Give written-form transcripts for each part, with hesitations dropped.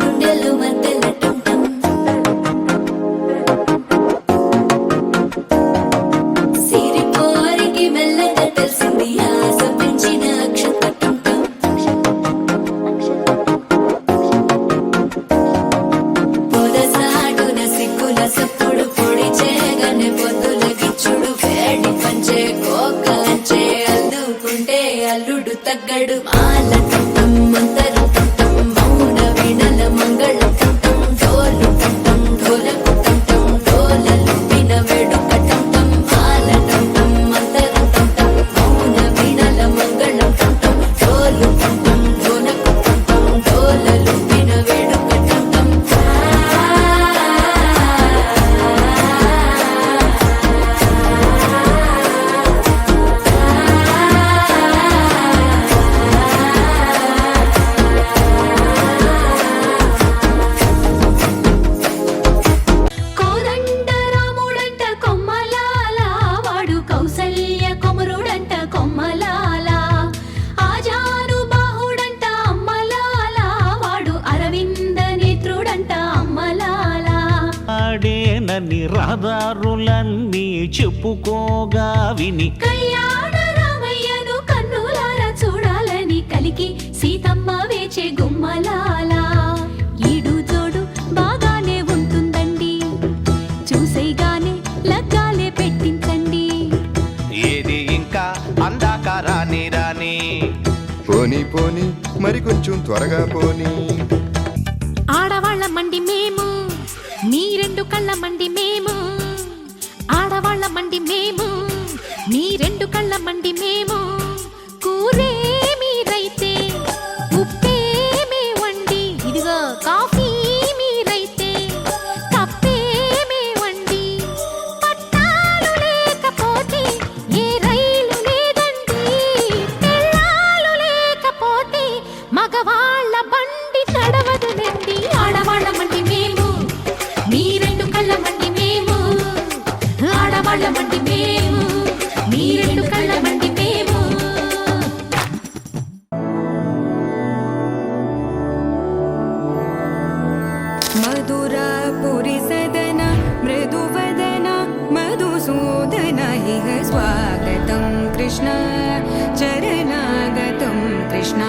గుండెల్లో మధ్యలో టం టం సిరిపోరికి మెల్లగా తెలిసింది ఆశ పెంచిన అక్షత టం టం పొదసాటున సిగ్గుల సప్పుడు పొడి చేయగానే పొద్దుల గిచ్చుడు వేడి పంచే కోకలంచే అల్లుకుంటే అల్లుడు తగ్గడు మాల టం టం మంతరం టం టం మౌన వీణల మంగళం టం టం డోలు టం టం ఢోలకు టం టం డోలలు విన వేడుక టం టం మాల టం టం మంతరం టం టం మౌన వీణల మంగళం టం టం డోలు టం టం ఢోలకు టం టం డోలలు విన వేడుక టం టం కోదండ రాముడంట కొమ్మలాల వాడు కౌసల్య కొమరుడంట కొమ్మలాల ఆజాను బాహుడంట అమ్మలాల వాడు అరవింద నేత్రుడంట అమ్మలాల ఆడేనని రహదారులన్నీ చెప్పుకోగా విని కళ్యాణ రామయ్యను కన్నులారా చూడాలని కలికి సీతమ్మ వేచే గుమ్మలాల ఈడు జోడు బాగానే ఉంటుందండి చూసేగానే లగ్గాలే పెట్టించండి ఏది ఇంకా అందాక రాని రాని పోనీ పోనీ మరి కొంచెం త్వరగా పోనీ. ఆడవాళ్ళ మండి మేము మీ రెండు కళ్ళ మండి మేము ఆడవాళ్ళ మండి మేము మీ రెండు కళ్ళ మండి మేము కూరే మీరైతే ఉప్పే మే వండి ఇదిగో కాఫీ మీరైతే కప్పే మే వండి పట్టాలు లేకపోతే ఏ రైలు లేదండి పెళ్ళాలు లేకపోతే మగవాళ్ళ బండి నడవదునండి ఆడవాళ్ళ మండి మేము మీ రెండు కళ్ళ మండి మేము ఆడవాళ్ళ మండి మేము మీ రెండు కళ్ళ మండి మేము मधुरापुरी सदन मृदुवदन मधुसूदन इह स्वागतं कृष्ण चरणागतं कृष्ण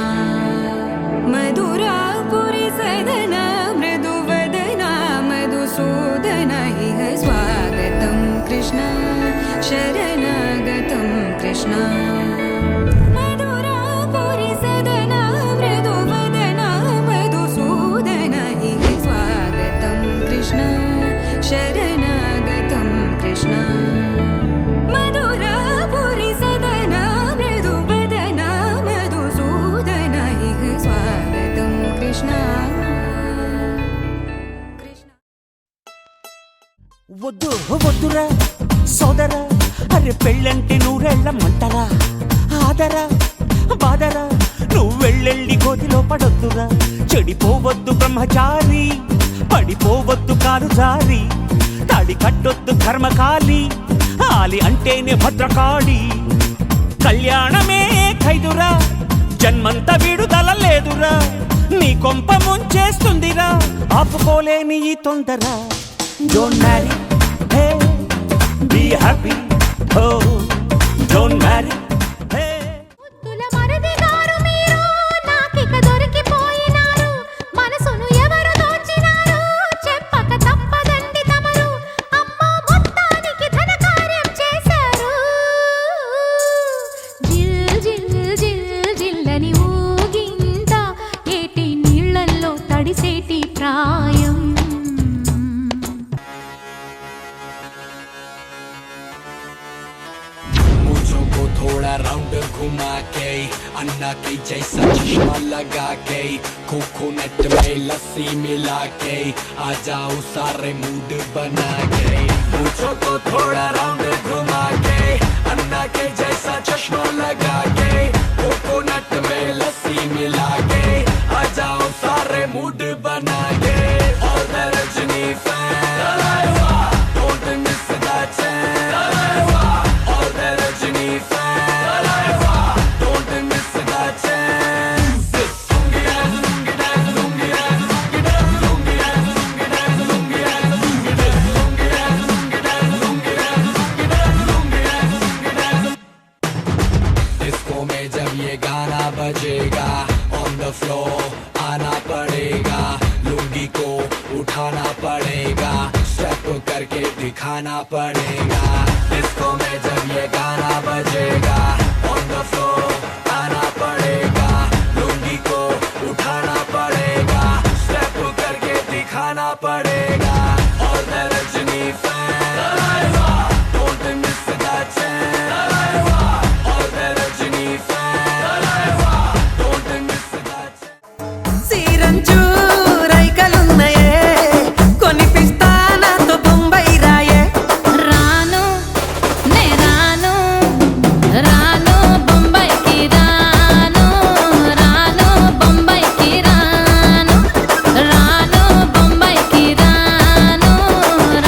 मधुरापुरी सदन मृदुवदन मधुसूदन इह स्वागतं कृष्ण शरणागतं कृष्ण मधुरापुरी सदन मृदुवदन मधुसूदन इह स्वागतं कृष्ण शरणागतं कृष्ण मधुरापुरी सदन मृदुवदन मधुसूदन इह स्वागतं कृष्ण వద్దు వద్దురా సోదరా అరే పెళ్ళంటే నూరెళ్ళ మంటరా ఆదరా బాదరా నువ్వు వెళ్ళెళ్ళి గోతిలో పడొద్దురా చెడిపోవద్దు బ్రహ్మచారి పడిపోవద్దు కాలు జారి తాడి కట్టొద్దు కర్మకాలి ఆలి అంటేనే భద్రకాళి కళ్యాణమే ఖైదురా జన్మంత విడుదల లేదురా నీ కొంప ముంచేస్తుందిరా ఆపుకోలేని ఈ తొందర Don't marry, hey, be happy, oh, don't marry, hey. ముద్దుల మరిది గారు మీరు నాకిక దొరికిపోయినారు మనసును ఎవరు దోచినారు చెప్పక తప్పదండి తమరు అమ్మో మొత్తానికి ధన కార్యం చేశారు జిల్ జిల్ జిల్ జిల్లని ఊగింత ఏటి నీళ్ళల్లో తడిసేటి ప్రాయం को थोड़ा राउंड घुमा के अन्ना के जैसा चश्मा लगा के कोकोनट में लस्सी मिला के आ जाओ सारे मूड बना के मुझको को थोड़ा राउंड घुमा के अन्ना के जैसा चश्मा लगा के कोकोनट में लस्सी मिला के आ जाओ सारे मूड बना के और the Rajini fan don't miss that chance all the Rajini fan don't miss that chance lungi dance lungi dance lungi dance lungi dance उठाना पड़ेगा स्टेप करके दिखाना पड़ेगा डिस्को में जब ये गाना बजेगा ऑन द फ्लोर आना पड़ेगा लुंगी को उठाना पड़ेगा स्टेप करके दिखाना पड़ेगा और the Rajini fan don't miss the chance और the Rajini fan don't miss the chance సీరంచు రైకలున్నయే కొనిపిస్తా నాతో బొంబై రాయే రాను నే రాను రాను బొంబాయికి రాను రాను బొంబాయికి రాను రాను బొంబాయికి రాను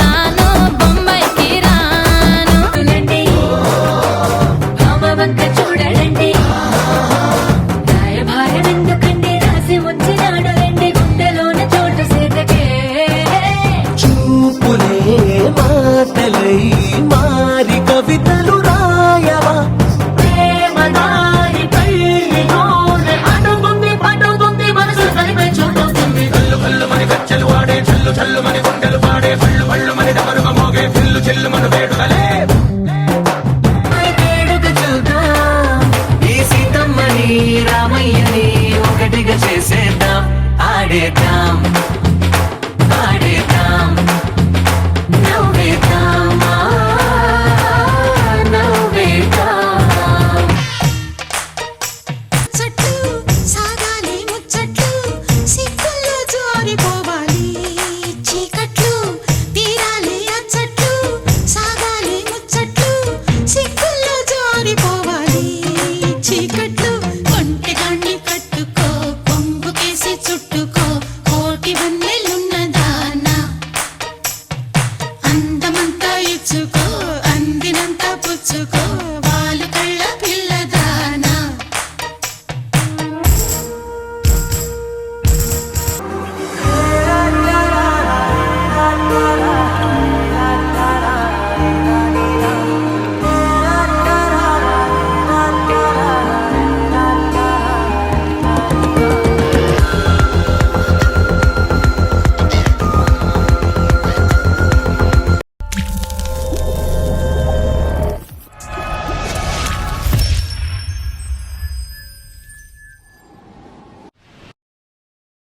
రాను బొంబాయికి రాను చూడండి భామ వంక చూడండి రాయభారం ఎందుకండి రాసి ఉంచినాడు రండి గుండెలోన చోటు సీతకే చూపులే మాటలై మారి కవితలు రాయవా ప్రేమదారి పెళ్లిలోనే అడుగుంది పడుతుంది మనసు కలిపే చూడుతుంది కళ్ళు కళ్ళు మని గచ్చలు వాడే చల్లు చల్లు మని